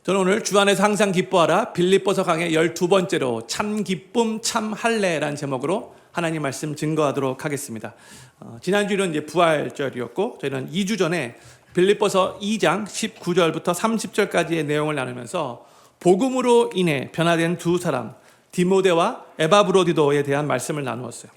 저는 오늘 주 안에서 항상 기뻐하라 빌립보서 강의 12번째로 참 기쁨 참 할례라는 제목으로 하나님 말씀 증거하도록 하겠습니다. 지난주는 이제 부활절이었고 저희는 2주 전에 빌립보서 2장 19절부터 30절까지의 내용을 나누면서 복음으로 인해 변화된 두 사람 디모데와 에바브로디도에 대한 말씀을 나누었어요.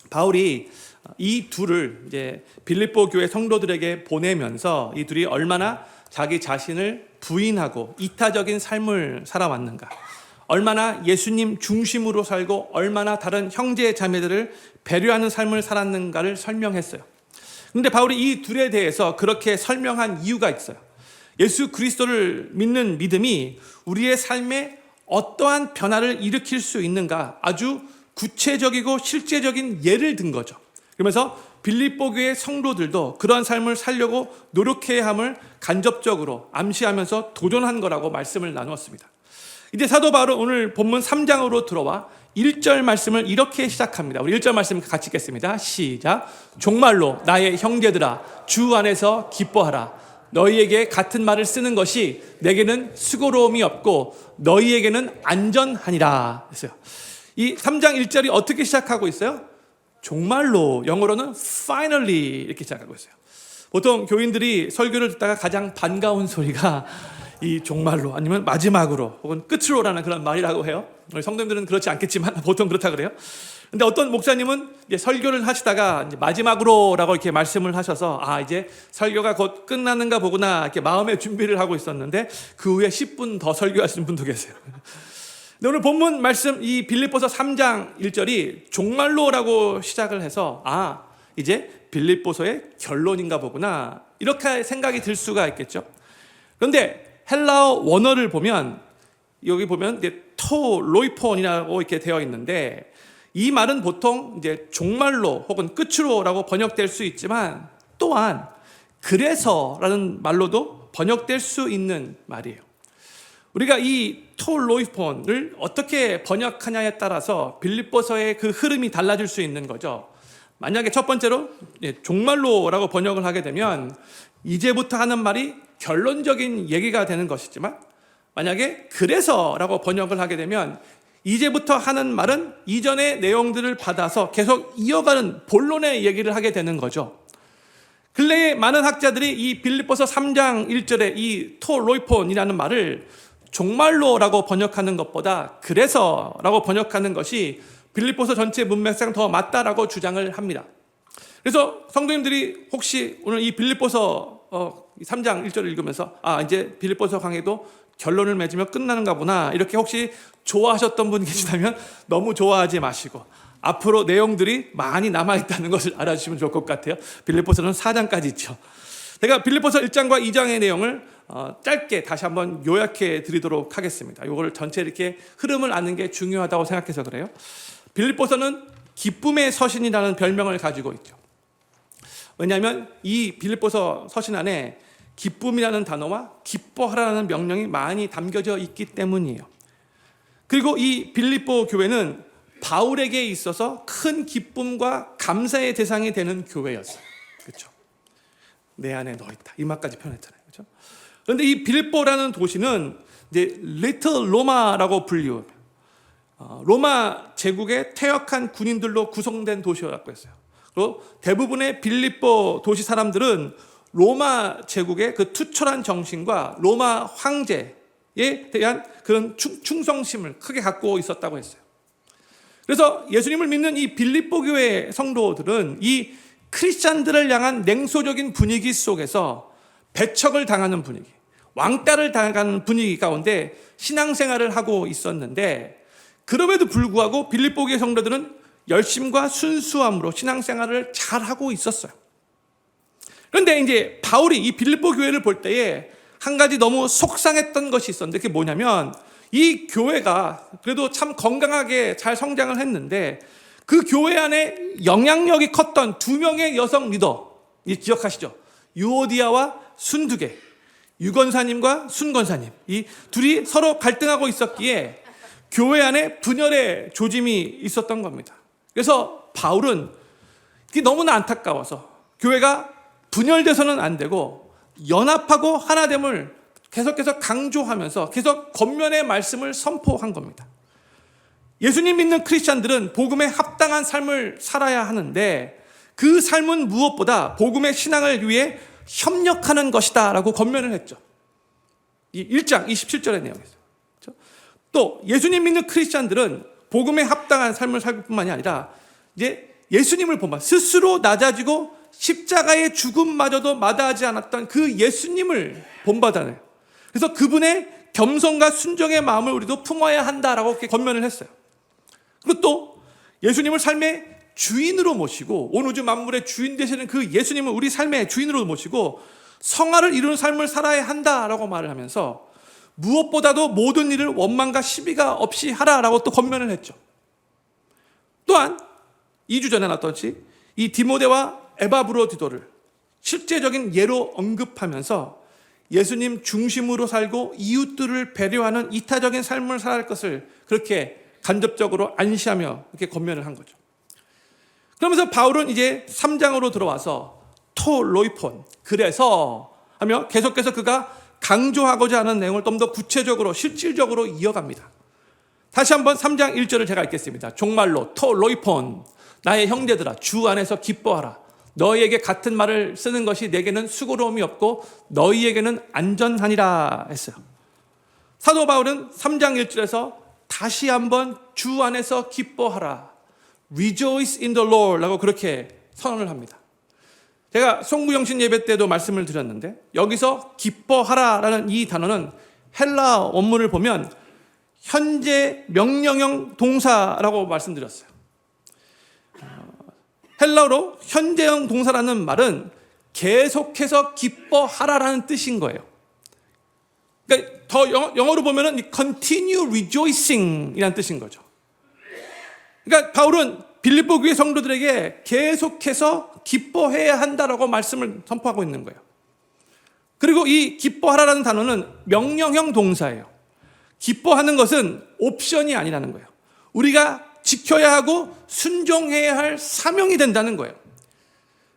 바울이 이 둘을 이제 빌립보 교회 성도들에게 보내면서 이 둘이 얼마나 자기 자신을 부인하고 이타적인 삶을 살아왔는가, 얼마나 예수님 중심으로 살고 얼마나 다른 형제 자매들을 배려하는 삶을 살았는가를 설명했어요. 그런데 바울이 이 둘에 대해서 그렇게 설명한 이유가 있어요. 예수 그리스도를 믿는 믿음이 우리의 삶에 어떠한 변화를 일으킬 수 있는가 아주 구체적이고 실제적인 예를 든 거죠. 그러면서 빌립보 교회 성도들도 그런 삶을 살려고 노력해야 함을 간접적으로 암시하면서 도전한 거라고 말씀을 나누었습니다. 이제 사도 바울은 오늘 본문 3장으로 들어와 1절 말씀을 이렇게 시작합니다. 우리 1절 말씀 같이 읽겠습니다. 시작. 종말로 나의 형제들아 주 안에서 기뻐하라. 너희에게 같은 말을 쓰는 것이 내게는 수고로움이 없고 너희에게는 안전하니라 했어요. 이 3장 1절이 어떻게 시작하고 있어요? 정말로, 영어로는 finally 이렇게 시작하고 있어요. 보통 교인들이 설교를 듣다가 가장 반가운 소리가 이 정말로 아니면 마지막으로 혹은 끝으로라는 그런 말이라고 해요. 우리 성도님들은 그렇지 않겠지만 보통 그렇다 그래요. 근데 어떤 목사님은 이제 설교를 하시다가 이제 마지막으로라고 이렇게 말씀을 하셔서 이제 설교가 곧 끝나는가 보구나 이렇게 마음의 준비를 하고 있었는데 그 후에 10분 더 설교하시는 분도 계세요. 근데 오늘 본문 말씀 이 빌립보서 3장 1절이 종말로라고 시작을 해서 이제 빌립보서의 결론인가 보구나 이렇게 생각이 들 수가 있겠죠. 그런데 헬라어 원어를 보면 여기 보면 토로이폰이라고 이렇게 되어 있는데 이 말은 보통 이제 종말로 혹은 끝으로라고 번역될 수 있지만 또한 그래서라는 말로도 번역될 수 있는 말이에요. 우리가 이 토로이폰을 어떻게 번역하냐에 따라서 빌립보서의 그 흐름이 달라질 수 있는 거죠. 만약에 첫 번째로 종말로라고 번역을 하게 되면 이제부터 하는 말이 결론적인 얘기가 되는 것이지만 만약에 그래서라고 번역을 하게 되면 이제부터 하는 말은 이전의 내용들을 받아서 계속 이어가는 본론의 얘기를 하게 되는 거죠. 근래에 많은 학자들이 이 빌립보서 3장 1절에 이 토로이폰이라는 말을 종말로라고 번역하는 것보다 그래서라고 번역하는 것이 빌립보서 전체 문맥상 더 맞다라고 주장을 합니다. 그래서 성도님들이 혹시 오늘 이 빌립보서 3장 1절을 읽으면서 이제 빌립보서 강의도 결론을 맺으면 끝나는가 보나 이렇게 혹시 좋아하셨던 분 계시다면 너무 좋아하지 마시고 앞으로 내용들이 많이 남아있다는 것을 알아주시면 좋을 것 같아요. 빌립보서는 4장까지 있죠. 제가 빌립보서 1장과 2장의 내용을 짧게 다시 한번 요약해 드리도록 하겠습니다. 이걸 전체 이렇게 흐름을 아는 게 중요하다고 생각해서 그래요. 빌립보서는 기쁨의 서신이라는 별명을 가지고 있죠. 왜냐하면 이 빌립보서 서신 안에 기쁨이라는 단어와 기뻐하라는 명령이 많이 담겨져 있기 때문이에요. 그리고 이 빌립보 교회는 바울에게 있어서 큰 기쁨과 감사의 대상이 되는 교회였어요. 그렇죠? 내 안에 너 있다. 이 말까지 표현했잖아요. 그렇죠? 그런데 이 빌립보라는 도시는 이제 리틀 로마라고 불리워요. 로마 제국의 퇴역한 군인들로 구성된 도시였다고 했어요. 그리고 대부분의 빌립보 도시 사람들은 로마 제국의 그 투철한 정신과 로마 황제에 대한 그런 충성심을 크게 갖고 있었다고 했어요. 그래서 예수님을 믿는 이 빌립보 교회 성도들은 이 크리스찬들을 향한 냉소적인 분위기 속에서 배척을 당하는 분위기, 왕따를 당하는 분위기 가운데 신앙생활을 하고 있었는데 그럼에도 불구하고 빌립보 교회 성도들은 열심과 순수함으로 신앙생활을 잘하고 있었어요. 그런데 이제 바울이 이 빌립보 교회를 볼 때에 한 가지 너무 속상했던 것이 있었는데 그게 뭐냐면 이 교회가 그래도 참 건강하게 잘 성장을 했는데 그 교회 안에 영향력이 컸던 두 명의 여성 리더 기억하시죠? 유오디아와 순두계, 유건사님과 순건사님 이 둘이 서로 갈등하고 있었기에 교회 안에 분열의 조짐이 있었던 겁니다. 그래서 바울은 이게 너무나 안타까워서 교회가 분열돼서는 안 되고 연합하고 하나됨을 계속해서 강조하면서 계속 겉면의 말씀을 선포한 겁니다. 예수님 믿는 크리스찬들은 복음에 합당한 삶을 살아야 하는데 그 삶은 무엇보다 복음의 신앙을 위해 협력하는 것이다 라고 권면을 했죠. 이 1장 27절의 내용에서. 또 예수님 믿는 크리스찬들은 복음에 합당한 삶을 살 뿐만이 아니라 이제 예수님을 본받아 스스로 낮아지고 십자가의 죽음마저도 마다하지 않았던 그 예수님을 본받아내요. 그래서 그분의 겸손과 순종의 마음을 우리도 품어야 한다라고 이렇게 권면을 했어요. 그리고 또 예수님을 삶의 주인으로 모시고 온 우주 만물의 주인 되시는 그 예수님을 우리 삶의 주인으로 모시고 성화를 이루는 삶을 살아야 한다라고 말을 하면서 무엇보다도 모든 일을 원망과 시비가 없이 하라라고 또 권면을 했죠. 또한 2주 전에 나왔듯이 이 디모데와 에바브로디도를 실제적인 예로 언급하면서 예수님 중심으로 살고 이웃들을 배려하는 이타적인 삶을 살아갈 것을 그렇게 간접적으로 안시하며 이렇게 권면을 한 거죠. 그러면서 바울은 이제 3장으로 들어와서 토로이폰, 그래서 하며 계속해서 그가 강조하고자 하는 내용을 좀 더 구체적으로 실질적으로 이어갑니다. 다시 한번 3장 1절을 제가 읽겠습니다. 종말로 토로이폰, 나의 형제들아 주 안에서 기뻐하라. 너희에게 같은 말을 쓰는 것이 내게는 수고로움이 없고 너희에게는 안전하니라 했어요. 사도 바울은 3장 1절에서 다시 한번 주 안에서 기뻐하라. Rejoice in the Lord 라고 그렇게 선언을 합니다. 제가 송구영신 예배 때도 말씀을 드렸는데 여기서 기뻐하라라는 이 단어는 헬라 원문을 보면 현재 명령형 동사라고 말씀드렸어요. 헬라어로 현재형 동사라는 말은 계속해서 기뻐하라라는 뜻인 거예요. 그러니까 더 영어로 보면은 continue rejoicing 이라는 뜻인 거죠. 그러니까 바울은 빌립보 교회 성도들에게 계속해서 기뻐해야 한다라고 말씀을 선포하고 있는 거예요. 그리고 이 기뻐하라라는 단어는 명령형 동사예요. 기뻐하는 것은 옵션이 아니라는 거예요. 우리가 지켜야 하고 순종해야 할 사명이 된다는 거예요.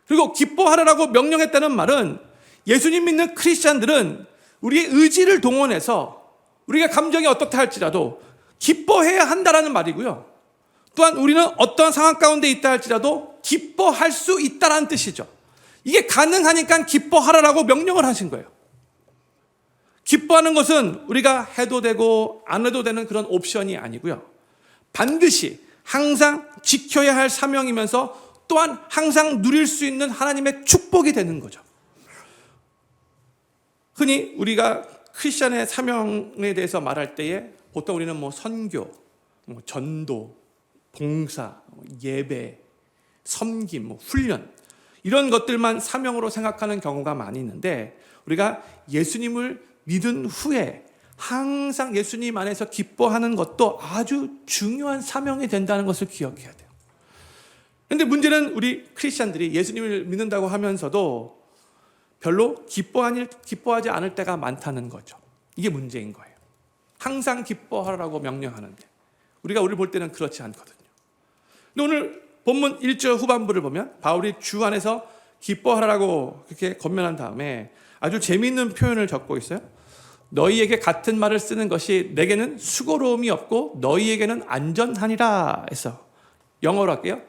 그리고 기뻐하라라고 명령했다는 말은 예수님 믿는 크리스찬들은 우리의 의지를 동원해서 우리가 감정이 어떻다 할지라도 기뻐해야 한다라는 말이고요. 또한 우리는 어떠한 상황 가운데 있다 할지라도 기뻐할 수 있다라는 뜻이죠. 이게 가능하니까 기뻐하라라고 명령을 하신 거예요. 기뻐하는 것은 우리가 해도 되고 안 해도 되는 그런 옵션이 아니고요. 반드시 항상 지켜야 할 사명이면서 또한 항상 누릴 수 있는 하나님의 축복이 되는 거죠. 흔히 우리가 크리스천의 사명에 대해서 말할 때에 보통 우리는 선교, 전도, 봉사, 예배, 섬김, 훈련 이런 것들만 사명으로 생각하는 경우가 많이 있는데 우리가 예수님을 믿은 후에 항상 예수님 안에서 기뻐하는 것도 아주 중요한 사명이 된다는 것을 기억해야 돼요. 그런데 문제는 우리 크리스찬들이 예수님을 믿는다고 하면서도 별로 기뻐하지 않을 때가 많다는 거죠. 이게 문제인 거예요. 항상 기뻐하라고 명령하는데 우리를 볼 때는 그렇지 않거든요. 근데 오늘 본문 1절 후반부를 보면 바울이 주 안에서 기뻐하라고 그렇게 권면한 다음에 아주 재미있는 표현을 적고 있어요. 너희에게 같은 말을 쓰는 것이 내게는 수고로움이 없고 너희에게는 안전하니라 해서 영어로 할게요.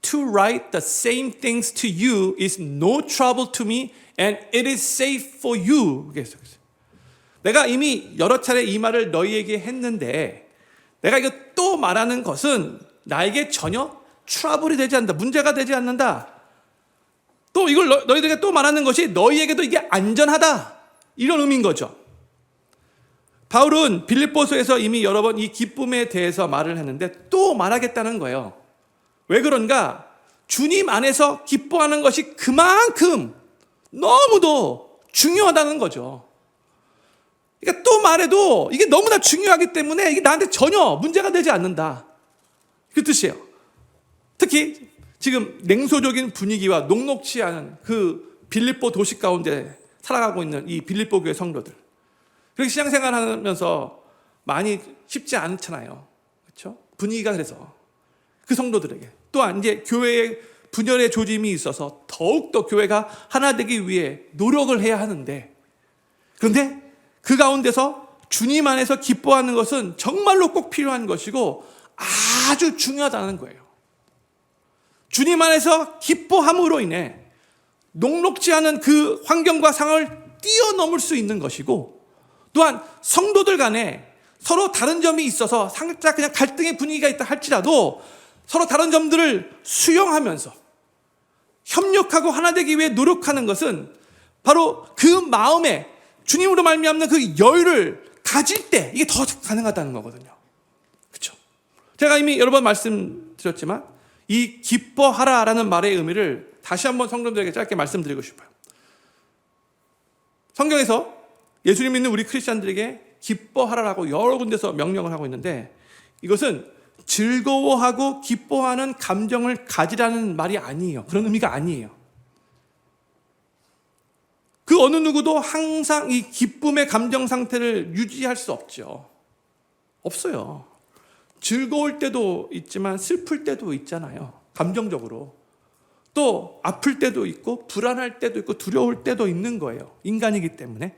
To write the same things to you is no trouble to me and it is safe for you. 내가 이미 여러 차례 이 말을 너희에게 했는데 내가 이거 또 말하는 것은 나에게 전혀 트러블이 되지 않는다. 문제가 되지 않는다. 또 이걸 너희들에게 또 말하는 것이 너희에게도 이게 안전하다. 이런 의미인 거죠. 바울은 빌립보서에서 이미 여러 번 이 기쁨에 대해서 말을 했는데 또 말하겠다는 거예요. 왜 그런가? 주님 안에서 기뻐하는 것이 그만큼 너무도 중요하다는 거죠. 그러니까 또 말해도 이게 너무나 중요하기 때문에 이게 나한테 전혀 문제가 되지 않는다. 그 뜻이에요. 특히 지금 냉소적인 분위기와 녹록치 않은 그 빌립보 도시 가운데 살아가고 있는 이 빌립보 교회 성도들. 그렇게 신앙생활 하면서 많이 쉽지 않잖아요. 그렇죠? 분위기가 그래서 그 성도들에게 또한 이제 교회의 분열의 조짐이 있어서 더욱더 교회가 하나 되기 위해 노력을 해야 하는데 그런데 그 가운데서 주님 안에서 기뻐하는 것은 정말로 꼭 필요한 것이고 아주 중요하다는 거예요. 주님 안에서 기뻐함으로 인해 녹록지 않은 그 환경과 상황을 뛰어넘을 수 있는 것이고, 또한 성도들 간에 서로 다른 점이 있어서 살짝 그냥 갈등의 분위기가 있다 할지라도 서로 다른 점들을 수용하면서 협력하고 하나 되기 위해 노력하는 것은 바로 그 마음에 주님으로 말미암는 그 여유를 가질 때 이게 더 가능하다는 거거든요. 그렇죠? 제가 이미 여러 번 말씀드렸지만 이 기뻐하라라는 말의 의미를 다시 한번 성도들에게 짧게 말씀드리고 싶어요. 성경에서 예수님 믿는 우리 크리스찬들에게 기뻐하라라고 여러 군데서 명령을 하고 있는데, 이것은 즐거워하고 기뻐하는 감정을 가지라는 말이 아니에요. 그런 의미가 아니에요. 그 어느 누구도 항상 이 기쁨의 감정 상태를 유지할 수 없죠. 없어요. 즐거울 때도 있지만 슬플 때도 있잖아요. 감정적으로. 또 아플 때도 있고 불안할 때도 있고 두려울 때도 있는 거예요. 인간이기 때문에.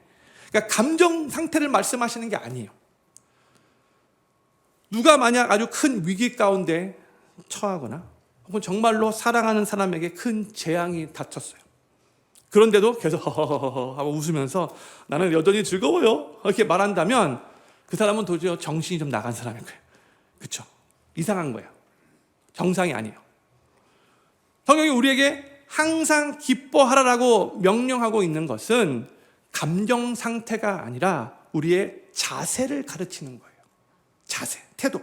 그러니까 감정 상태를 말씀하시는 게 아니에요. 누가 만약 아주 큰 위기 가운데 처하거나 혹은 정말로 사랑하는 사람에게 큰 재앙이 닥쳤어요. 그런데도 계속 허허허허 하고 웃으면서 나는 여전히 즐거워요 이렇게 말한다면 그 사람은 도저히 정신이 좀 나간 사람일 거예요. 그렇죠? 이상한 거예요. 정상이 아니에요. 성경이 우리에게 항상 기뻐하라라고 명령하고 있는 것은 감정 상태가 아니라 우리의 자세를 가르치는 거예요. 자세, 태도.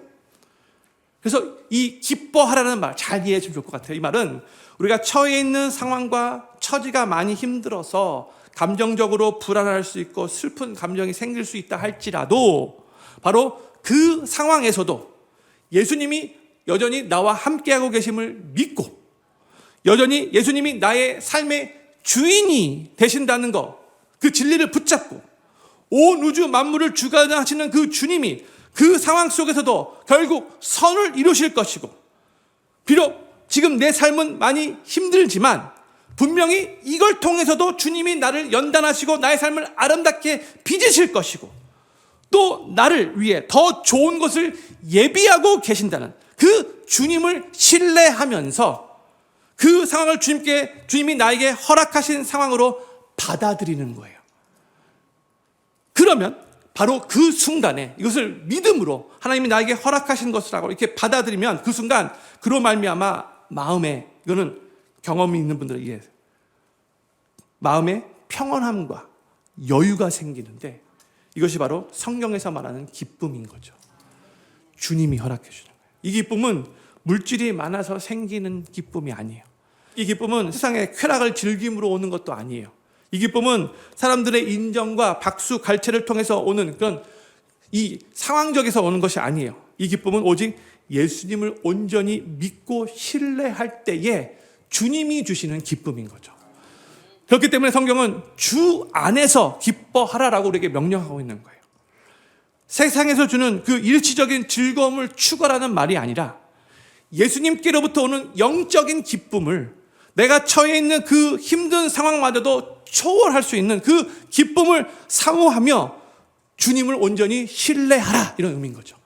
그래서 이 기뻐하라는 말 잘 이해해 주면 좋을 것 같아요. 이 말은 우리가 처해 있는 상황과 처지가 많이 힘들어서 감정적으로 불안할 수 있고 슬픈 감정이 생길 수 있다 할지라도 바로 그 상황에서도 예수님이 여전히 나와 함께하고 계심을 믿고 여전히 예수님이 나의 삶의 주인이 되신다는 것, 그 진리를 붙잡고 온 우주 만물을 주관하시는 그 주님이 그 상황 속에서도 결국 선을 이루실 것이고, 비록 지금 내 삶은 많이 힘들지만 분명히 이걸 통해서도 주님이 나를 연단하시고 나의 삶을 아름답게 빚으실 것이고, 또 나를 위해 더 좋은 것을 예비하고 계신다는 그 주님을 신뢰하면서 그 상황을 주님이 나에게 허락하신 상황으로 받아들이는 거예요. 그러면 바로 그 순간에 이것을 믿음으로 하나님이 나에게 허락하신 것이라고 이렇게 받아들이면 그 순간 그로 말미암아 마음에, 이거는 경험이 있는 분들은 이해해요. 마음에 평안함과 여유가 생기는데 이것이 바로 성경에서 말하는 기쁨인 거죠. 주님이 허락해 주는 거예요. 이 기쁨은 물질이 많아서 생기는 기쁨이 아니에요. 이 기쁨은 세상의 쾌락을 즐김으로 오는 것도 아니에요. 이 기쁨은 사람들의 인정과 박수 갈채를 통해서 오는 그런 이 상황적에서 오는 것이 아니에요. 이 기쁨은 오직 예수님을 온전히 믿고 신뢰할 때에 주님이 주시는 기쁨인 거죠. 그렇기 때문에 성경은 주 안에서 기뻐하라라고 우리에게 명령하고 있는 거예요. 세상에서 주는 그 일시적인 즐거움을 추구하라는 말이 아니라 예수님께로부터 오는 영적인 기쁨을, 내가 처해 있는 그 힘든 상황마저도 초월할 수 있는 그 기쁨을 사모하며 주님을 온전히 신뢰하라, 이런 의미인 거죠.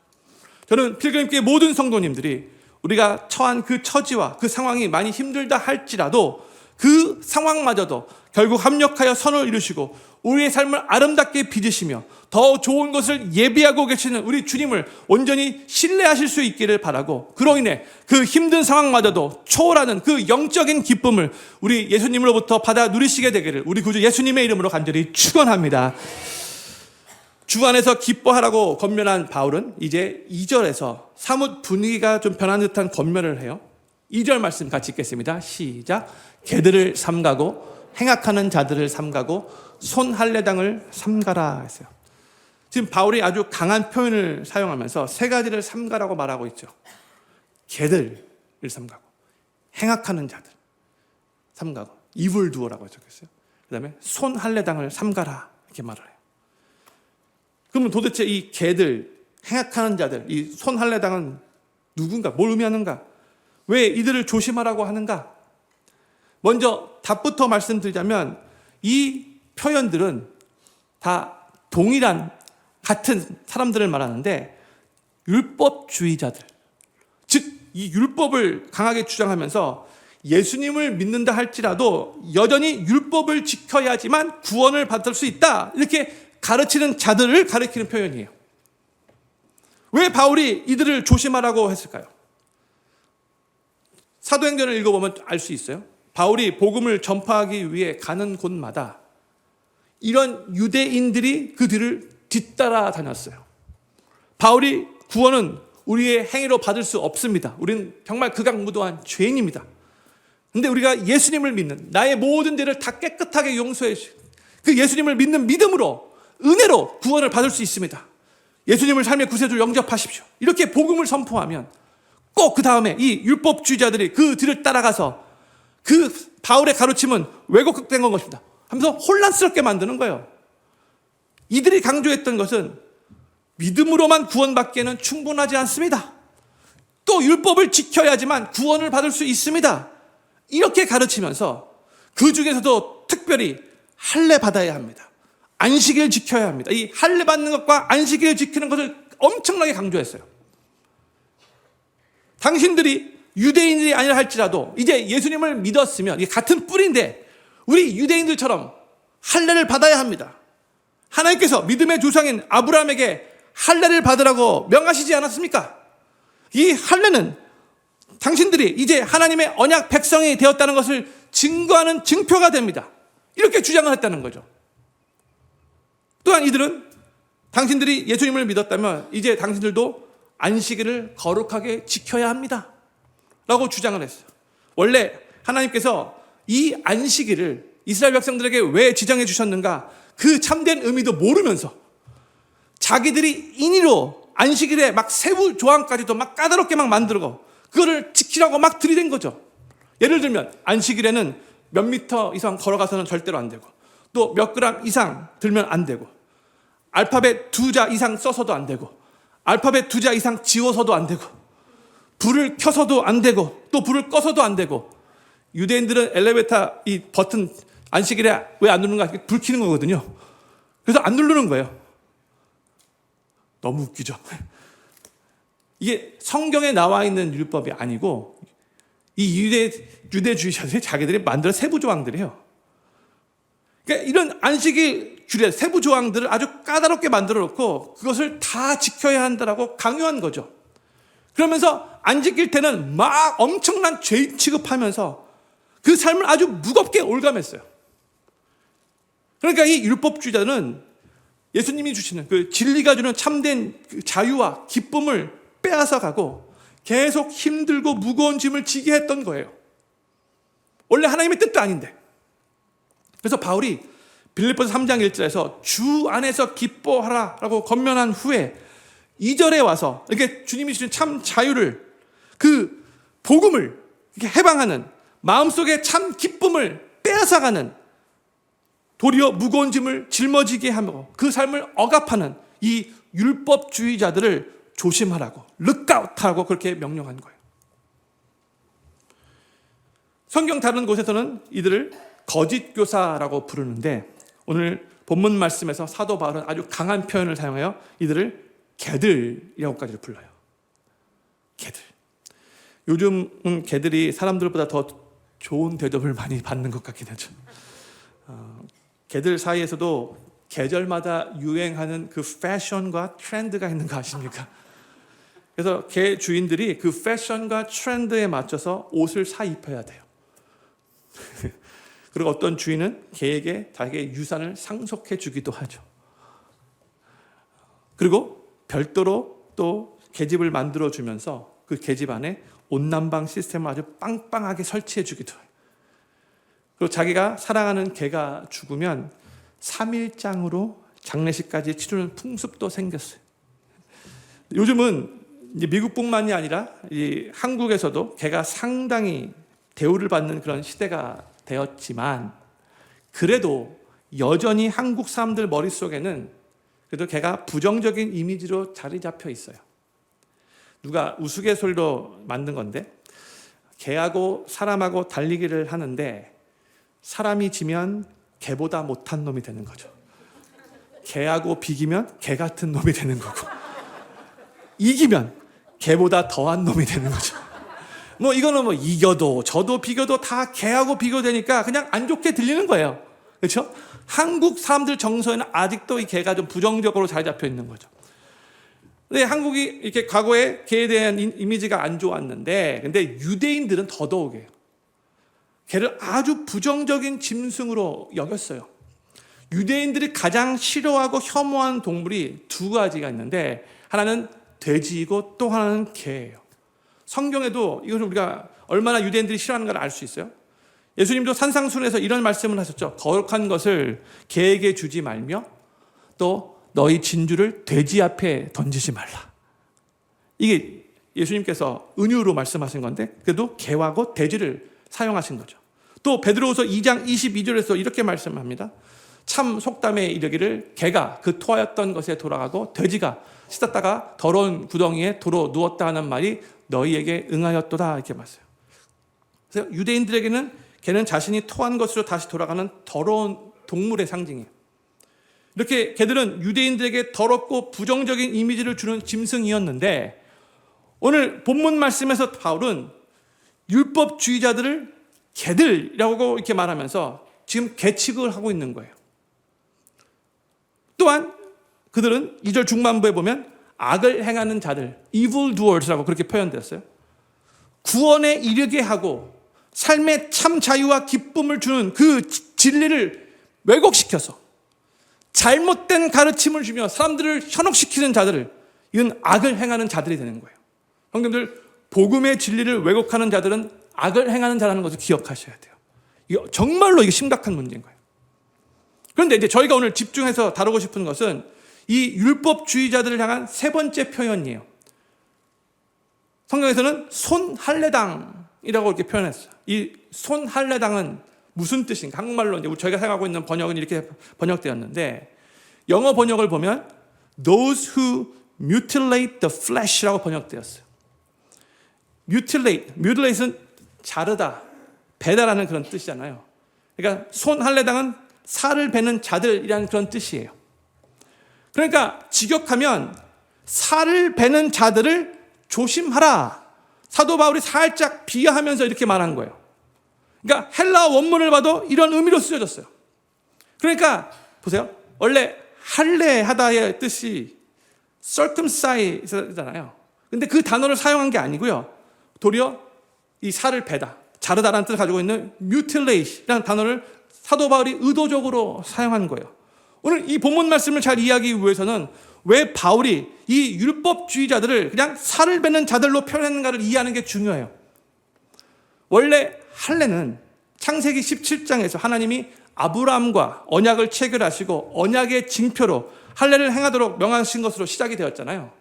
저는 필그림교회 모든 성도님들이 우리가 처한 그 처지와 그 상황이 많이 힘들다 할지라도 그 상황마저도 결국 합력하여 선을 이루시고 우리의 삶을 아름답게 빚으시며 더 좋은 것을 예비하고 계시는 우리 주님을 온전히 신뢰하실 수 있기를 바라고, 그로 인해 그 힘든 상황마저도 초월하는 그 영적인 기쁨을 우리 예수님으로부터 받아 누리시게 되기를 우리 구주 예수님의 이름으로 간절히 축원합니다. 주 안에서 기뻐하라고 권면한 바울은 이제 2절에서 사뭇 분위기가 좀 변한 듯한 권면을 해요. 2절 말씀 같이 읽겠습니다. 시작. 개들을 삼가고 행악하는 자들을 삼가고 손 할례당을 삼가라 했어요. 지금 바울이 아주 강한 표현을 사용하면서 세 가지를 삼가라고 말하고 있죠. 개들을 삼가고 행악하는 자들 삼가고 이불 두어라고 적혔어요. 그 다음에 손 할례당을 삼가라 이렇게 말을 해요. 그러면 도대체 이 개들, 행악하는 자들, 이 손 할례당은 누군가, 뭘 의미하는가? 왜 이들을 조심하라고 하는가? 먼저 답부터 말씀드리자면 이 표현들은 다 동일한 같은 사람들을 말하는데 율법주의자들, 즉 이 율법을 강하게 주장하면서 예수님을 믿는다 할지라도 여전히 율법을 지켜야지만 구원을 받을 수 있다, 이렇게 가르치는 자들을 가리키는 표현이에요. 왜 바울이 이들을 조심하라고 했을까요? 사도행전을 읽어보면 알 수 있어요. 바울이 복음을 전파하기 위해 가는 곳마다 이런 유대인들이 그 뒤를 뒤따라 다녔어요. 바울이 구원은 우리의 행위로 받을 수 없습니다. 우리는 정말 극악무도한 죄인입니다. 근데 우리가 예수님을 믿는, 나의 모든 죄를 다 깨끗하게 용서해 주신 그 예수님을 믿는 믿음으로, 은혜로 구원을 받을 수 있습니다. 예수님을 삶의 구세주로 영접하십시오. 이렇게 복음을 선포하면 꼭 그 다음에 이 율법주의자들이 그 뒤를 따라가서 그 바울의 가르침은 왜곡된 건 것입니다 하면서 혼란스럽게 만드는 거예요. 이들이 강조했던 것은 믿음으로만 구원받기에는 충분하지 않습니다. 또 율법을 지켜야지만 구원을 받을 수 있습니다. 이렇게 가르치면서 그 중에서도 특별히 할례 받아야 합니다. 안식일 지켜야 합니다. 이 할례 받는 것과 안식일 지키는 것을 엄청나게 강조했어요. 당신들이 유대인들이 아니라 할지라도 이제 예수님을 믿었으면, 이게 같은 뿌리인데 우리 유대인들처럼 할례를 받아야 합니다. 하나님께서 믿음의 조상인 아브라함에게 할례를 받으라고 명하시지 않았습니까? 이 할례는 당신들이 이제 하나님의 언약 백성이 되었다는 것을 증거하는 증표가 됩니다. 이렇게 주장을 했다는 거죠. 또한 이들은 당신들이 예수님을 믿었다면 이제 당신들도 안식일을 거룩하게 지켜야 합니다 라고 주장을 했어요. 원래 하나님께서 이 안식일을 이스라엘 백성들에게 왜 지정해 주셨는가, 그 참된 의미도 모르면서 자기들이 인위로 안식일에 막 세부 조항까지도 막 까다롭게 막 만들고 그거를 지키라고 막 들이댄 거죠. 예를 들면 안식일에는 몇 미터 이상 걸어가서는 절대로 안 되고, 또 몇 그램 이상 들면 안 되고, 알파벳 2자 이상 써서도 안 되고, 알파벳 2자 이상 지워서도 안 되고, 불을 켜서도 안 되고, 또 불을 꺼서도 안 되고. 유대인들은 엘리베이터 이 버튼 안식일에 왜 안 누르는가, 불 켜는 거거든요. 그래서 안 누르는 거예요. 너무 웃기죠. 이게 성경에 나와 있는 율법이 아니고 이 유대주의자들이 자기들이 만들어 세부 조항들이에요. 그러니까 이런 안식일 규례, 세부 조항들을 아주 까다롭게 만들어 놓고 그것을 다 지켜야 한다라고 강요한 거죠. 그러면서 안 지킬 때는 막 엄청난 죄인 취급하면서 그 삶을 아주 무겁게 올감했어요. 그러니까 이 율법주의자는 예수님이 주시는 그 진리가 주는 참된 그 자유와 기쁨을 빼앗아 가고 계속 힘들고 무거운 짐을 지게 했던 거예요. 원래 하나님의 뜻도 아닌데. 그래서 바울이 빌립보서 3장 1절에서 주 안에서 기뻐하라 라고 권면한 후에 2절에 와서 이렇게 주님이 주신 참 자유를, 그 복음을 이렇게 해방하는, 마음속에 참 기쁨을 빼앗아가는, 도리어 무거운 짐을 짊어지게 하며 그 삶을 억압하는 이 율법주의자들을 조심하라고, 룩아웃하라고 그렇게 명령한 거예요. 성경 다른 곳에서는 이들을 거짓 교사라고 부르는데 오늘 본문 말씀에서 사도 바울은 아주 강한 표현을 사용하여 이들을 개들이라고까지 불러요. 개들. 요즘은 개들이 사람들보다 더 좋은 대접을 많이 받는 것 같긴 하죠. 개들 사이에서도 계절마다 유행하는 그 패션과 트렌드가 있는 거 아십니까? 그래서 개 주인들이 그 패션과 트렌드에 맞춰서 옷을 사 입혀야 돼요. 그리고 어떤 주인은 개에게 자기의 유산을 상속해 주기도 하죠. 그리고 별도로 또 계집을 만들어 주면서 그 계집 안에 온난방 시스템을 아주 빵빵하게 설치해 주기도 해요. 그리고 자기가 사랑하는 개가 죽으면 3일장으로 장례식까지 치르는 풍습도 생겼어요. 요즘은 이제 미국뿐만이 아니라 이 한국에서도 개가 상당히 대우를 받는 그런 시대가 되었지만 그래도 여전히 한국 사람들 머릿속에는 그래도 개가 부정적인 이미지로 자리 잡혀 있어요. 누가 우스갯소리로 만든 건데 개하고 사람하고 달리기를 하는데 사람이 지면 개보다 못한 놈이 되는 거죠. 개하고 비기면 개 같은 놈이 되는 거고, 이기면 개보다 더한 놈이 되는 거죠. 뭐 이거는 뭐 이겨도 져도 비겨도 다 개하고 비교되니까 그냥 안 좋게 들리는 거예요. 그렇죠? 한국 사람들 정서에는 아직도 이 개가 좀 부정적으로 잘 잡혀 있는 거죠. 근데 한국이 이렇게 과거에 개에 대한 이미지가 안 좋았는데, 근데 유대인들은 더더욱이에요. 개를 아주 부정적인 짐승으로 여겼어요. 유대인들이 가장 싫어하고 혐오하는 동물이 두 가지가 있는데, 하나는 돼지이고 또 하나는 개예요. 성경에도 이걸 우리가 얼마나 유대인들이 싫어하는 걸 알 수 있어요. 예수님도 산상수훈에서 이런 말씀을 하셨죠. 거룩한 것을 개에게 주지 말며 또 너희 진주를 돼지 앞에 던지지 말라. 이게 예수님께서 은유로 말씀하신 건데, 그래도 개하고 돼지를 사용하신 거죠. 또 베드로후서 2장 22절에서 이렇게 말씀합니다. 참 속담에 이르기를 개가 그 토하였던 것에 돌아가고 돼지가 씻었다가 더러운 구덩이에 도로 누웠다 하는 말이 너희에게 응하였도다, 이렇게 말해요. 그래서 유대인들에게는 개는 자신이 토한 것으로 다시 돌아가는 더러운 동물의 상징이에요. 이렇게 개들은 유대인들에게 더럽고 부정적인 이미지를 주는 짐승이었는데, 오늘 본문 말씀에서 바울은 율법주의자들을 개들이라고 이렇게 말하면서 지금 계측을 하고 있는 거예요. 또한 그들은 2절 중반부에 보면 악을 행하는 자들, evil doers라고 그렇게 표현되었어요. 구원에 이르게 하고 삶의 참 자유와 기쁨을 주는 그 진리를 왜곡시켜서 잘못된 가르침을 주며 사람들을 현혹시키는 자들을, 이건 악을 행하는 자들이 되는 거예요. 형님들, 복음의 진리를 왜곡하는 자들은 악을 행하는 자라는 것을 기억하셔야 돼요. 이거 정말로 이게 심각한 문제인 거예요. 그런데 이제 저희가 오늘 집중해서 다루고 싶은 것은 이 율법주의자들을 향한 세 번째 표현이에요. 성경에서는 손할례당이라고 이렇게 표현했어요. 이 손할례당은 무슨 뜻인가? 한국말로 이제 저희가 생각하고 있는 번역은 이렇게 번역되었는데, 영어 번역을 보면 those who mutilate the flesh라고 번역되었어요. mutilate는 자르다, 베다라는 그런 뜻이잖아요. 그러니까 손할례당은 살을 베는 자들이라는 그런 뜻이에요. 그러니까 직역하면 살을 베는 자들을 조심하라. 사도 바울이 살짝 비하하면서 이렇게 말한 거예요. 그러니까 헬라어 원문을 봐도 이런 의미로 쓰여졌어요. 그러니까 보세요. 원래 할례하다의 뜻이 circumcise잖아요. 근데 그 단어를 사용한 게 아니고요. 도리어 이 살을 베다, 자르다라는 뜻을 가지고 있는 mutilate이라는 단어를 사도 바울이 의도적으로 사용한 거예요. 오늘 이 본문 말씀을 잘 이해하기 위해서는 왜 바울이 이 율법주의자들을 그냥 살을 베는 자들로 표현했는가를 이해하는 게 중요해요. 원래 할례는 창세기 17장에서 하나님이 아브라함과 언약을 체결하시고 언약의 징표로 할례를 행하도록 명하신 것으로 시작이 되었잖아요.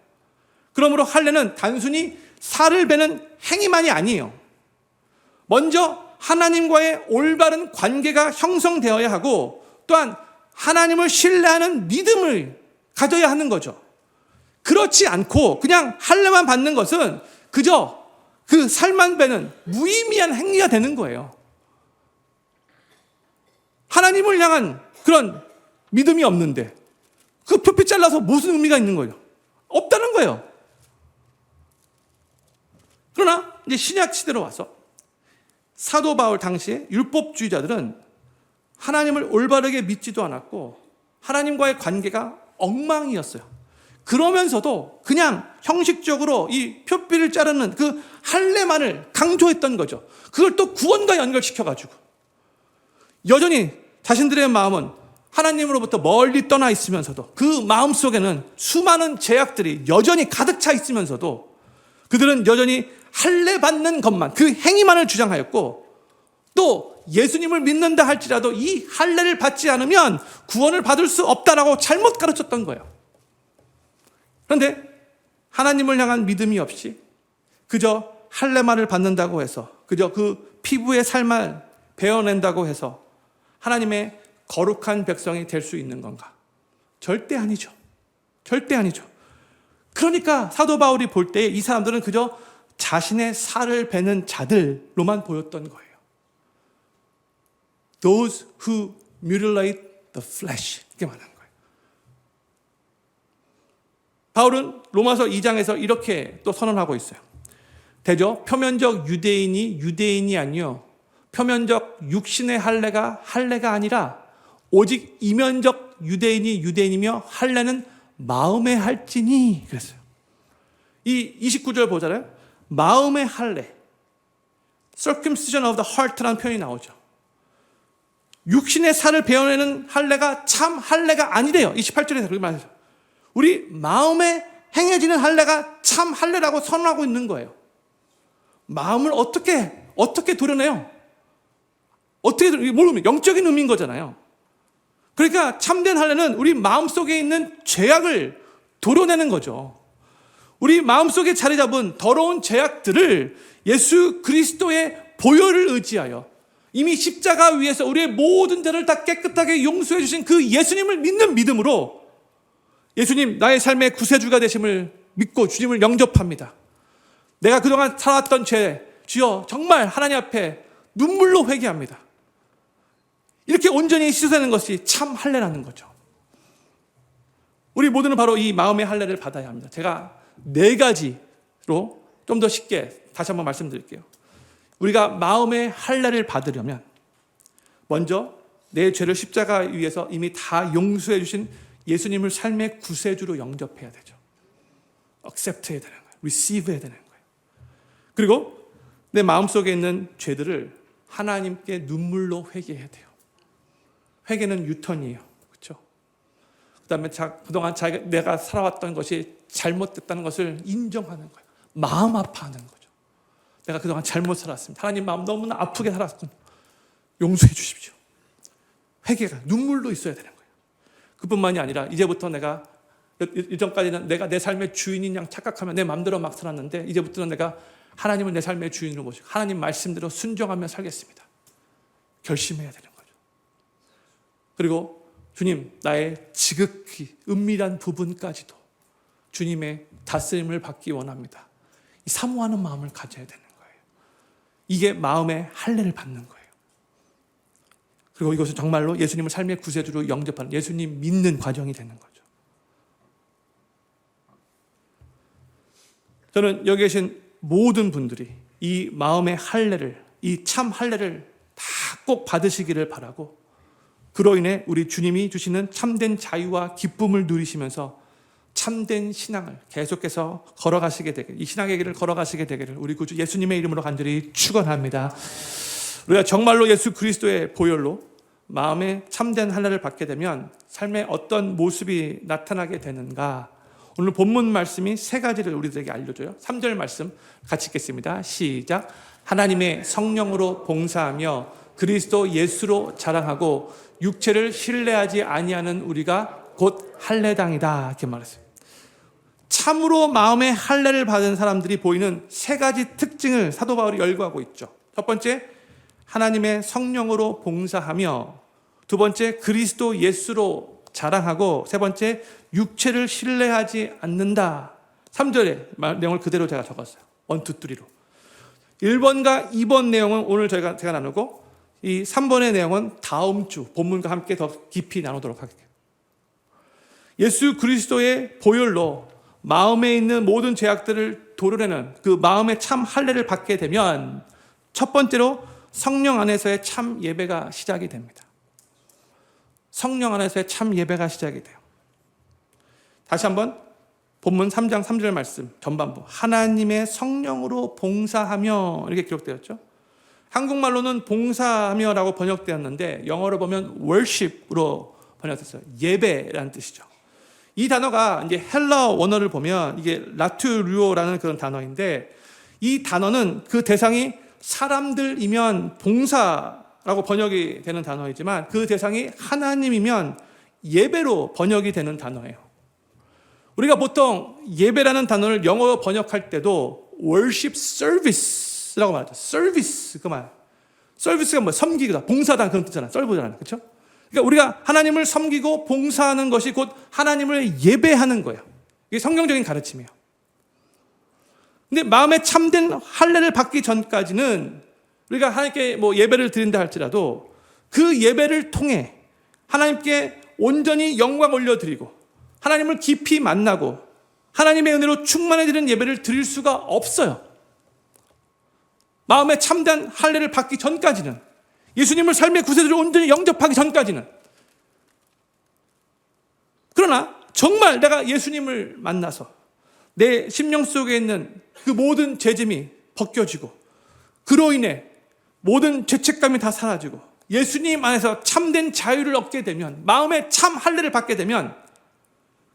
그러므로 할례는 단순히 살을 베는 행위만이 아니에요. 먼저 하나님과의 올바른 관계가 형성되어야 하고, 또한 하나님을 신뢰하는 믿음을 가져야 하는 거죠. 그렇지 않고 그냥 할례만 받는 것은 그저 그 살만 베는 무의미한 행위가 되는 거예요. 하나님을 향한 그런 믿음이 없는데 그 표피 잘라서 무슨 의미가 있는 거예요? 없다는 거예요. 그러나 이제 신약 시대로 와서 사도 바울 당시에 율법주의자들은 하나님을 올바르게 믿지도 않았고 하나님과의 관계가 엉망이었어요. 그러면서도 그냥 형식적으로 이 표피를 자르는 그 할례만을 강조했던 거죠. 그걸 또 구원과 연결시켜가지고 여전히 자신들의 마음은 하나님으로부터 멀리 떠나 있으면서도 그 마음속에는 수많은 제약들이 여전히 가득 차 있으면서도 그들은 여전히 할례 받는 것만, 그 행위만을 주장하였고, 또 예수님을 믿는다 할지라도 이 할례를 받지 않으면 구원을 받을 수 없다라고 잘못 가르쳤던 거예요. 그런데 하나님을 향한 믿음이 없이 그저 할례만을 받는다고 해서, 그저 그 피부의 살만 베어낸다고 해서 하나님의 거룩한 백성이 될 수 있는 건가? 절대 아니죠. 절대 아니죠. 그러니까 사도 바울이 볼 때 이 사람들은 그저 자신의 살을 베는 자들로만 보였던 거예요. Those who mutilate the flesh, 이렇게 말하는 거예요. 바울은 로마서 2장에서 이렇게 또 선언하고 있어요. 대저 표면적 유대인이 유대인이 아니요 표면적 육신의 할례가 할례가 아니라 오직 이면적 유대인이 유대인이며 할례는 마음에 할지니 그랬어요. 이 29절 보잖아요. 마음의 할례, circumcision of the heart라는 표현이 나오죠. 육신의 살을 베어내는 할례가 참 할례가 아니래요. 28절에서 그렇게 말하죠. 우리 마음에 행해지는 할례가 참 할례라고 선언하고 있는 거예요. 마음을 어떻게 도려내요? 모르면 영적인 의미인 거잖아요. 그러니까 참된 할례는 우리 마음속에 있는 죄악을 도려내는 거죠. 우리 마음속에 자리 잡은 더러운 죄악들을 예수 그리스도의 보혈을 의지하여 이미 십자가 위에서 우리의 모든 죄를 다 깨끗하게 용서해 주신 그 예수님을 믿는 믿음으로 예수님 나의 삶의 구세주가 되심을 믿고 주님을 영접합니다. 내가 그동안 살았던 죄 주여 정말 하나님 앞에 눈물로 회개합니다. 이렇게 온전히 씻어내는 것이 참 할례라는 거죠. 우리 모두는 바로 이 마음의 할례를 받아야 합니다. 제가 4가지로 좀 더 쉽게 다시 한번 말씀드릴게요. 우리가 마음의 할례를 받으려면 먼저 내 죄를 십자가 위에서 이미 다 용서해 주신 예수님을 삶의 구세주로 영접해야 되죠. accept 해야 되는 거예요. receive 해야 되는 거예요. 그리고 내 마음속에 있는 죄들을 하나님께 눈물로 회개해야 돼요. 회개는 유턴이에요. 그렇죠? 그다음에 그동안 내가 살아왔던 것이 잘못됐다는 것을 인정하는 거예요. 마음 아파하는 거죠. 내가 그동안 잘못 살았습니다. 하나님 마음 너무나 아프게 살았군. 용서해 주십시오. 회개가 눈물로 있어야 되는 거예요. 그뿐만이 아니라 이제부터 내가 이전까지는 내가 내 삶의 주인인 양 착각하며 내 마음대로 막 살았는데 이제부터는 내가 하나님을 내 삶의 주인으로 모시고 하나님 말씀대로 순종하며 살겠습니다. 결심해야 되는 거죠. 그리고 주님 나의 지극히 은밀한 부분까지도 주님의 다스림을 받기 원합니다. 이 사모하는 마음을 가져야 되는 거예요. 이게 마음의 할례를 받는 거예요. 그리고 이것은 정말로 예수님을 삶의 구세주로 영접하는 예수님 믿는 과정이 되는 거죠. 저는 여기 계신 모든 분들이 이 마음의 할례를, 이 참 할례를 다 꼭 받으시기를 바라고 그로 인해 우리 주님이 주시는 참된 자유와 기쁨을 누리시면서 참된 신앙을 계속해서 걸어가시게 되길, 이 신앙의 길을 걸어가시게 되기를 우리 구주 예수님의 이름으로 간절히 축원합니다. 우리가 정말로 예수 그리스도의 보혈로 마음의 참된 할례를 받게 되면 삶의 어떤 모습이 나타나게 되는가? 오늘 본문 말씀이 3가지를 우리들에게 알려줘요. 3절 말씀 같이 읽겠습니다. 시작. 하나님의 성령으로 봉사하며 그리스도 예수로 자랑하고 육체를 신뢰하지 아니하는 우리가 곧 할례당이다. 이렇게 말했어요. 참으로 마음의 할례를 받은 사람들이 보이는 3가지 특징을 사도 바울이 열거하고 있죠. 첫 번째, 하나님의 성령으로 봉사하며, 두 번째, 그리스도 예수로 자랑하고, 세 번째, 육체를 신뢰하지 않는다. 3절의 내용을 그대로 제가 적었어요. 1, 2, 3로. 1번과 2번 내용은 오늘 제가 나누고, 이 3번의 내용은 다음 주 본문과 함께 더 깊이 나누도록 할게요. 예수 그리스도의 보혈로 마음에 있는 모든 죄악들을 도려내는 그 마음의 참 할례를 받게 되면 첫 번째로 성령 안에서의 참 예배가 시작이 됩니다. 성령 안에서의 참 예배가 시작이 돼요. 다시 한번 본문 3장 3절 말씀 전반부 하나님의 성령으로 봉사하며 이렇게 기록되었죠. 한국말로는 봉사하며라고 번역되었는데 영어로 보면 worship으로 번역됐어요. 예배라는 뜻이죠. 이 단어가 이제 헬라 원어를 보면 이게 라투류오라는 그런 단어인데 이 단어는 그 대상이 사람들이면 봉사라고 번역이 되는 단어이지만 그 대상이 하나님이면 예배로 번역이 되는 단어예요. 우리가 보통 예배라는 단어를 영어로 번역할 때도 worship service라고 말하죠. service 그 말. 서비스가 뭐야? 섬기다, 봉사다 그런 뜻이잖아요. 썰보잖아요. 그렇죠? 그러니까 우리가 하나님을 섬기고 봉사하는 것이 곧 하나님을 예배하는 거예요. 이게 성경적인 가르침이에요. 근데 마음에 참된 할례를 받기 전까지는 우리가 하나님께 예배를 드린다 할지라도 그 예배를 통해 하나님께 온전히 영광 올려드리고 하나님을 깊이 만나고 하나님의 은혜로 충만해지는 예배를 드릴 수가 없어요. 마음에 참된 할례를 받기 전까지는, 예수님을 삶의 구세주로 온전히 영접하기 전까지는. 그러나 정말 내가 예수님을 만나서 내 심령 속에 있는 그 모든 죄짐이 벗겨지고, 그로 인해 모든 죄책감이 다 사라지고 예수님 안에서 참된 자유를 얻게 되면, 마음에 참 할례를 받게 되면,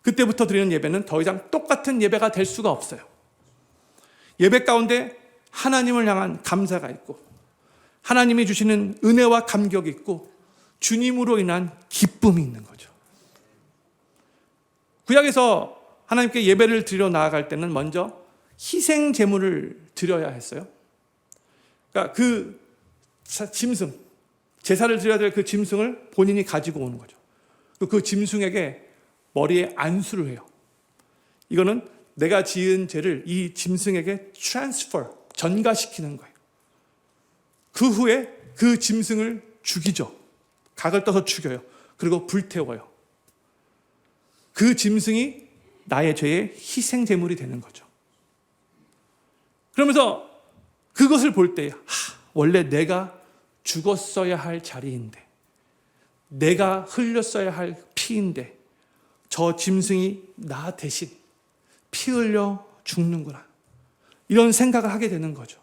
그때부터 드리는 예배는 더 이상 똑같은 예배가 될 수가 없어요. 예배 가운데 하나님을 향한 감사가 있고, 하나님이 주시는 은혜와 감격이 있고, 주님으로 인한 기쁨이 있는 거죠. 구약에서 하나님께 예배를 드리러 나아갈 때는 먼저 희생 제물을 드려야 했어요. 그러니까 그 짐승, 제사를 드려야 될 그 짐승을 본인이 가지고 오는 거죠. 그 짐승에게 머리에 안수를 해요. 이거는 내가 지은 죄를 이 짐승에게 트랜스퍼, 전가시키는 거예요. 그 후에 그 짐승을 죽이죠. 각을 떠서 죽여요. 그리고 불태워요. 그 짐승이 나의 죄의 희생 제물이 되는 거죠. 그러면서 그것을 볼 때, 원래 내가 죽었어야 할 자리인데, 내가 흘렸어야 할 피인데, 저 짐승이 나 대신 피 흘려 죽는구나, 이런 생각을 하게 되는 거죠.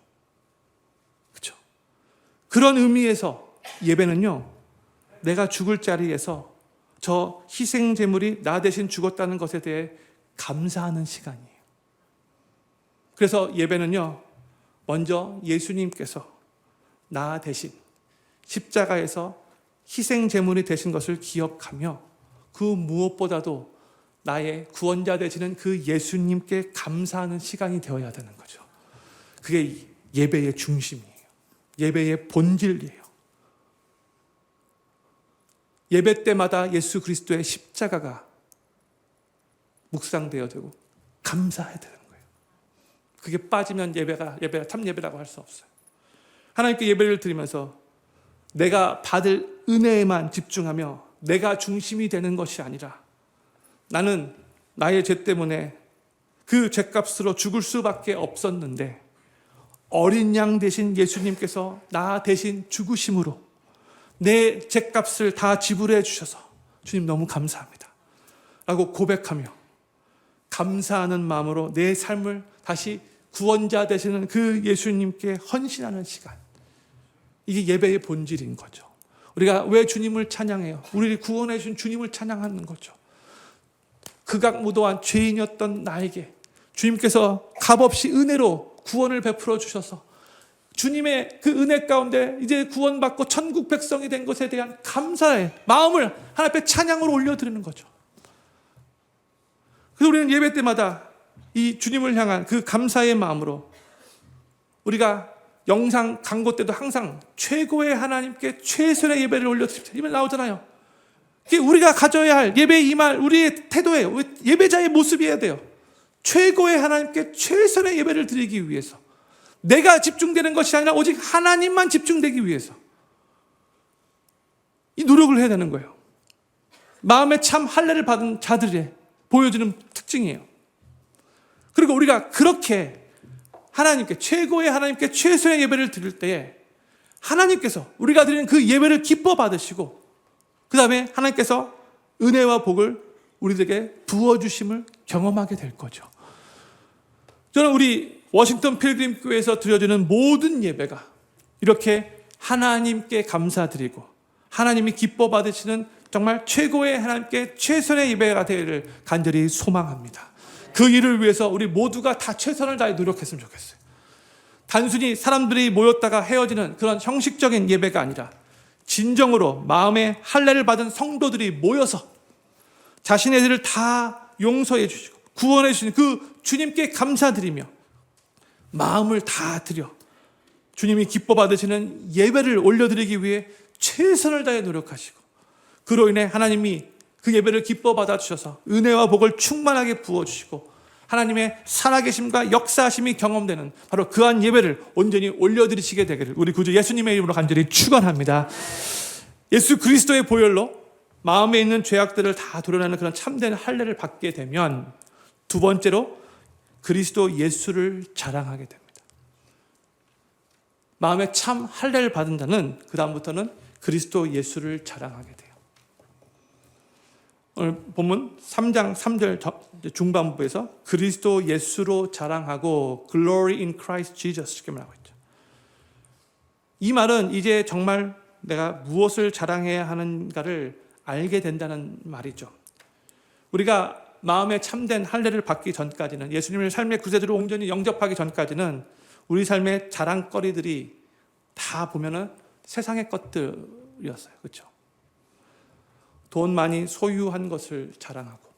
그렇죠? 그런 의미에서 예배는요, 내가 죽을 자리에서 저 희생 제물이 나 대신 죽었다는 것에 대해 감사하는 시간이에요. 그래서 예배는요, 먼저 예수님께서 나 대신 십자가에서 희생 제물이 되신 것을 기억하며, 그 무엇보다도 나의 구원자 되시는 그 예수님께 감사하는 시간이 되어야 되는 거죠. 그게 예배의 중심이에요. 예배의 본질이에요. 예배 때마다 예수 그리스도의 십자가가 묵상되어야 되고 감사해야 되는 거예요. 그게 빠지면 예배가 참 예배라고 할 수 없어요. 하나님께 예배를 드리면서 내가 받을 은혜에만 집중하며 내가 중심이 되는 것이 아니라, 나는 나의 죄 때문에 그 죄값으로 죽을 수밖에 없었는데 어린 양 대신 예수님께서 나 대신 죽으심으로 내 죄값을 다 지불해 주셔서 주님 너무 감사합니다 라고 고백하며 감사하는 마음으로 내 삶을 다시 구원자 되시는 그 예수님께 헌신하는 시간, 이게 예배의 본질인 거죠. 우리가 왜 주님을 찬양해요? 우리를 구원해 주신 주님을 찬양하는 거죠. 극악무도한 죄인이었던 나에게 주님께서 값없이 은혜로 구원을 베풀어 주셔서 주님의 그 은혜 가운데 이제 구원받고 천국 백성이 된 것에 대한 감사의 마음을 하나님 앞에 찬양으로 올려드리는 거죠. 그래서 우리는 예배 때마다 이 주님을 향한 그 감사의 마음으로, 우리가 영상 강고 때도 항상 최고의 하나님께 최선의 예배를 올려드립니다, 이말 나오잖아요. 우리가 가져야 할 예배에 임할 우리의 태도예요. 예배자의 모습이어야 돼요. 최고의 하나님께 최선의 예배를 드리기 위해서, 내가 집중되는 것이 아니라 오직 하나님만 집중되기 위해서 이 노력을 해야 되는 거예요. 마음에 참 할례를 받은 자들의 보여주는 특징이에요. 그리고 우리가 그렇게 하나님께, 최고의 하나님께 최선의 예배를 드릴 때에 하나님께서 우리가 드리는 그 예배를 기뻐 받으시고, 그 다음에 하나님께서 은혜와 복을 우리들에게 부어주심을 경험하게 될 거죠. 저는 우리 워싱턴 필그림 교회에서 드려지는 모든 예배가 이렇게 하나님께 감사드리고 하나님이 기뻐 받으시는 정말 최고의 하나님께 최선의 예배가 되기를 간절히 소망합니다. 그 일을 위해서 우리 모두가 다 최선을 다해 노력했으면 좋겠어요. 단순히 사람들이 모였다가 헤어지는 그런 형식적인 예배가 아니라 진정으로 마음의 할례를 받은 성도들이 모여서 자신의 죄를 다 용서해 주시고 구원해 주신 그 주님께 감사드리며 마음을 다 드려 주님이 기뻐 받으시는 예배를 올려드리기 위해 최선을 다해 노력하시고, 그로 인해 하나님이 그 예배를 기뻐 받아주셔서 은혜와 복을 충만하게 부어주시고 하나님의 살아계심과 역사하심이 경험되는 바로 그한 예배를 온전히 올려드리시게 되기를 우리 구주 예수님의 이름으로 간절히 축원합니다. 예수 그리스도의 보혈로 마음에 있는 죄악들을 다 도려내는 그런 참된 할례를 받게 되면 두 번째로 그리스도 예수를 자랑하게 됩니다. 마음에 참 할례를 받은 자는 그 다음부터는 그리스도 예수를 자랑하게 돼요. 오늘 본문 3장 3절 중반부에서 그리스도 예수로 자랑하고 Glory in Christ Jesus 이렇게 말하고 있죠. 이 말은 이제 정말 내가 무엇을 자랑해야 하는가를 알게 된다는 말이죠. 우리가 마음에 참된 할례를 받기 전까지는, 예수님을 삶의 구세주로 온전히 영접하기 전까지는 우리 삶의 자랑거리들이 다 보면은 세상의 것들이었어요. 그렇죠? 돈 많이 소유한 것을 자랑하고,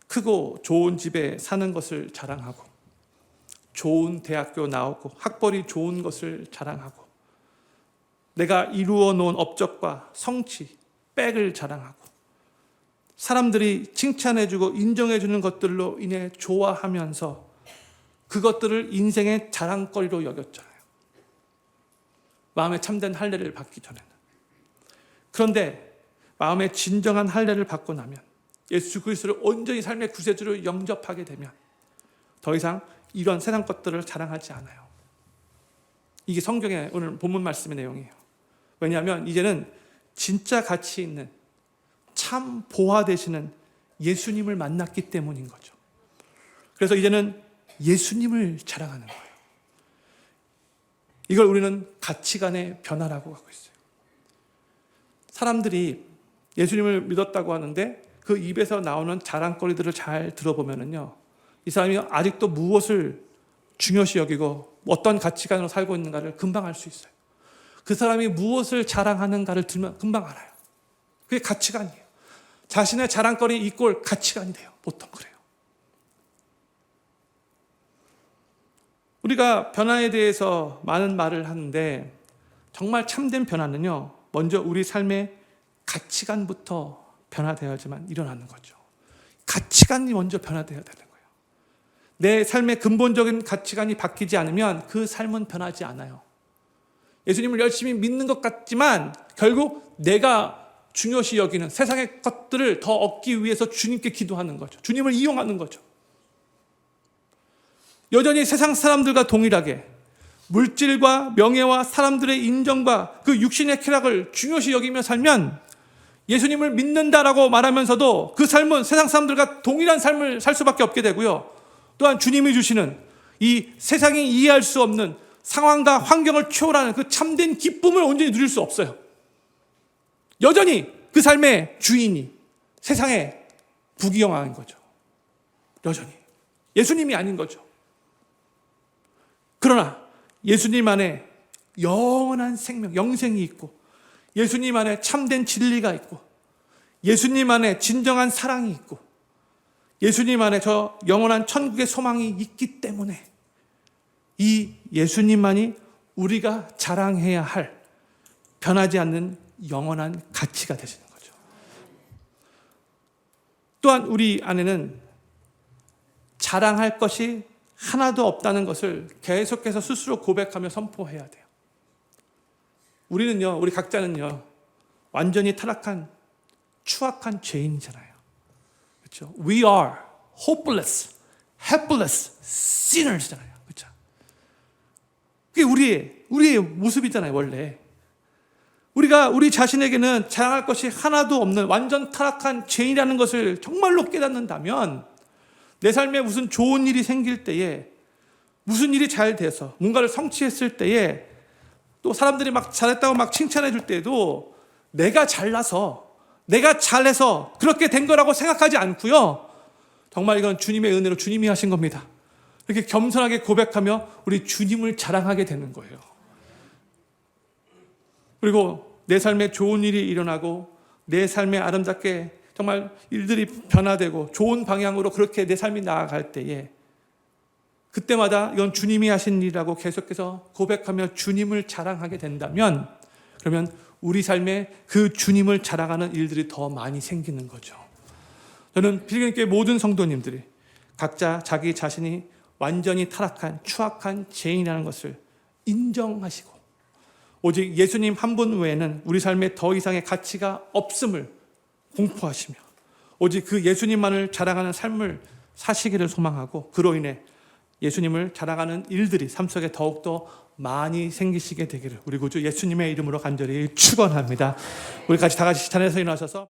크고 좋은 집에 사는 것을 자랑하고, 좋은 대학교 나오고 학벌이 좋은 것을 자랑하고, 내가 이루어 놓은 업적과 성취, 백을 자랑하고, 사람들이 칭찬해주고 인정해주는 것들로 인해 좋아하면서 그것들을 인생의 자랑거리로 여겼잖아요. 마음에 참된 할례를 받기 전에는. 그런데 마음에 진정한 할례를 받고 나면, 예수 그리스도를 온전히 삶의 구세주로 영접하게 되면 더 이상 이런 세상 것들을 자랑하지 않아요. 이게 성경의 오늘 본문 말씀의 내용이에요. 왜냐하면 이제는 진짜 가치 있는 참 보화 되시는 예수님을 만났기 때문인 거죠. 그래서 이제는 예수님을 자랑하는 거예요. 이걸 우리는 가치관의 변화라고 하고 있어요. 사람들이 예수님을 믿었다고 하는데 그 입에서 나오는 자랑거리들을 잘 들어보면요, 이 사람이 아직도 무엇을 중요시 여기고 어떤 가치관으로 살고 있는가를 금방 알 수 있어요. 그 사람이 무엇을 자랑하는가를 들면 금방 알아요. 그게 가치관이에요. 자신의 자랑거리 이꼴 가치관이 돼요. 보통 그래요. 우리가 변화에 대해서 많은 말을 하는데 정말 참된 변화는요, 먼저 우리 삶의 가치관부터 변화되어야지만 일어나는 거죠. 가치관이 먼저 변화되어야 되는 거예요. 내 삶의 근본적인 가치관이 바뀌지 않으면 그 삶은 변하지 않아요. 예수님을 열심히 믿는 것 같지만 결국 내가 중요시 여기는 세상의 것들을 더 얻기 위해서 주님께 기도하는 거죠. 주님을 이용하는 거죠. 여전히 세상 사람들과 동일하게 물질과 명예와 사람들의 인정과 그 육신의 쾌락을 중요시 여기며 살면 예수님을 믿는다라고 말하면서도 그 삶은 세상 사람들과 동일한 삶을 살 수밖에 없게 되고요. 또한 주님이 주시는 이 세상이 이해할 수 없는 상황과 환경을 초월하는 그 참된 기쁨을 온전히 누릴 수 없어요. 여전히 그 삶의 주인이 세상의 부귀영화인 거죠. 여전히 예수님이 아닌 거죠. 그러나 예수님 안에 영원한 생명, 영생이 있고, 예수님 안에 참된 진리가 있고, 예수님 안에 진정한 사랑이 있고, 예수님 안에 저 영원한 천국의 소망이 있기 때문에 이 예수님만이 우리가 자랑해야 할 변하지 않는 영원한 가치가 되시는 거죠. 또한 우리 안에는 자랑할 것이 하나도 없다는 것을 계속해서 스스로 고백하며 선포해야 돼요. 우리는요, 우리 각자는요, 완전히 타락한 추악한 죄인이잖아요. 그렇죠? We are hopeless, helpless sinners잖아요. 그렇죠? 그게 우리의 모습이잖아요, 원래. 우리가 우리 자신에게는 자랑할 것이 하나도 없는 완전 타락한 죄인이라는 것을 정말로 깨닫는다면, 내 삶에 무슨 좋은 일이 생길 때에, 무슨 일이 잘 돼서 뭔가를 성취했을 때에, 또 사람들이 막 잘했다고 막 칭찬해 줄 때에도 내가 잘나서, 내가 잘해서 그렇게 된 거라고 생각하지 않고요, 정말 이건 주님의 은혜로 주님이 하신 겁니다. 이렇게 겸손하게 고백하며 우리 주님을 자랑하게 되는 거예요. 그리고 내 삶에 좋은 일이 일어나고 내 삶에 아름답게 정말 일들이 변화되고 좋은 방향으로 그렇게 내 삶이 나아갈 때에, 그때마다 이건 주님이 하신 일이라고 계속해서 고백하며 주님을 자랑하게 된다면, 그러면 우리 삶에 그 주님을 자랑하는 일들이 더 많이 생기는 거죠. 저는 필경교회 모든 성도님들이 각자 자기 자신이 완전히 타락한 추악한 죄인이라는 것을 인정하시고, 오직 예수님 한 분 외에는 우리 삶에 더 이상의 가치가 없음을 공포하시며, 오직 그 예수님만을 자랑하는 삶을 사시기를 소망하고 그로 인해 예수님을 자랑하는 일들이 삶 속에 더욱더 많이 생기시게 되기를 우리 구주 예수님의 이름으로 간절히 축원합니다. 우리 다 같이 찬양에서 일어나셔서